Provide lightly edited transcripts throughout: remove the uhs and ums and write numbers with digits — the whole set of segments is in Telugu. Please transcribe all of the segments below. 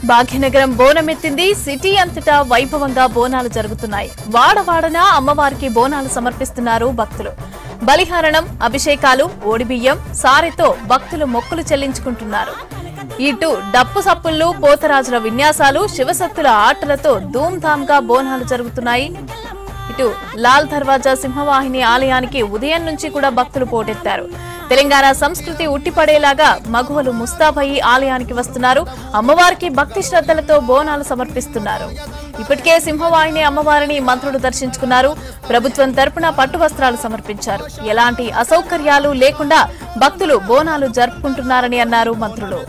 భాగ్యనగరం బోనమెత్తింది. సిటీ అంతటా వైభవంగా బోనాలు జరుగుతున్నాయి. వాడవాడన అమ్మవారికి బోనాలు సమర్పిస్తున్నారు భక్తులు. బలిహరణం, అభిషేకాలు, ఓడిబియ్యం, సారెతో భక్తులు మొక్కులు చెల్లించుకుంటున్నారు. ఇటు డప్పు సప్పుళ్లు, పోతరాజుల విన్యాసాలు, శివసత్తుల ఆటలతో ధూమ్ధామ్గా బోనాలు జరుగుతున్నాయి. ఇటు లాల్ దర్వాజా సింహవాహిని ఆలయానికి ఉదయం నుంచి కూడా భక్తులు పోటెత్తారు. తెలంగాణ సంస్కృతి ఉట్టిపడేలాగా మగువలు ముస్తాబయ్యి ఆలయానికి వస్తున్నారు. అమ్మవారికి భక్తి శ్రద్ధలతో బోనాలు సమర్పిస్తున్నారు. ఇప్పటికే సింహవాహిని అమ్మవారిని మంత్రులు దర్శించుకున్నారు. ప్రభుత్వం తరపున పట్టు వస్త్రాలు సమర్పించారు. ఎలాంటి అసౌకర్యాలు లేకుండా భక్తులు బోనాలు జరుపుకుంటున్నారని అన్నారు మంత్రులు.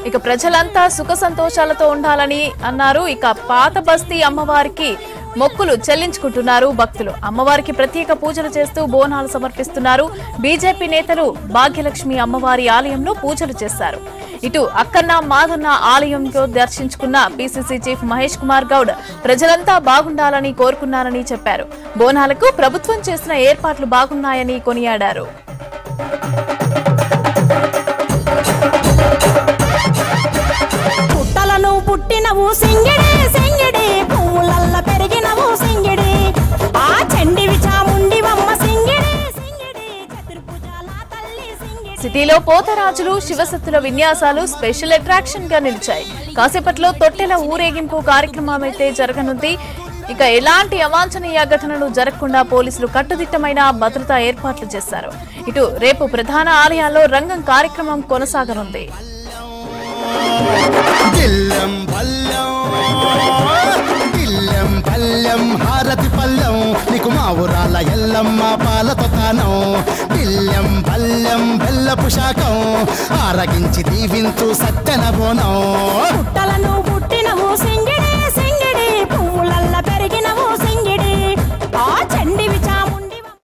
ఇక ప్రజలంతా సుఖ సంతోషాలతో ఉండాలని అన్నారు. ఇక పాత బస్తీ అమ్మవారికి మొక్కులు చెల్లించుకుంటున్నారు భక్తులు. అమ్మవారికి ప్రత్యేక పూజలు చేస్తూ బోనాలు సమర్పిస్తున్నారు. బీజేపీ నేతలు భాగ్యలక్ష్మి అమ్మవారి ఆలయంలో పూజలు చేశారు. ఇటు అక్కన్న మాదన్న ఆలయంలో దర్శించుకున్న పీసీసీ చీఫ్ మహేష్ కుమార్ గౌడ్ ప్రజలంతా బాగుండాలని కోరుకున్నారని చెప్పారు. బోనాలకు ప్రభుత్వం చేసిన ఏర్పాట్లు బాగున్నాయని కొనియాడారు. పుట్టలను పుట్టినవు సింగిడి సింగిడి, పువ్వులల్ల పెరిగినవు సింగిడి, ఆ చండివి చాముండివమ్మ సింగిడి సింగిడి, చతుర్భుజాల తల్లి సింగిడి. సిటీలో పోతరాజులు, శివసత్తుల విన్యాసాలు స్పెషల్ అట్రాక్షన్ గా నిలిచాయి. కాసేపట్లో తొట్టెల ఊరేగింపు కార్యక్రమం అయితే జరగనుంది. ఇక ఎలాంటి అవాంఛనీయ ఘటనలు జరగకుండా పోలీసులు కట్టుదిట్టమైన భద్రతా ఏర్పాట్లు చేశారు. ఇటు రేపు ప్రధాన ఆలయాల్లో రంగం కార్యక్రమం కొనసాగనుంది. హారతి పల్లెం నీకు మా ఊరాల ఎల్లమ్మ పాలతో తానం, బిల్లం పల్లెం బెల్లపు శాఖం ఆరగించి దీవించు సత్యన బోనం. పుట్టలను పుట్టి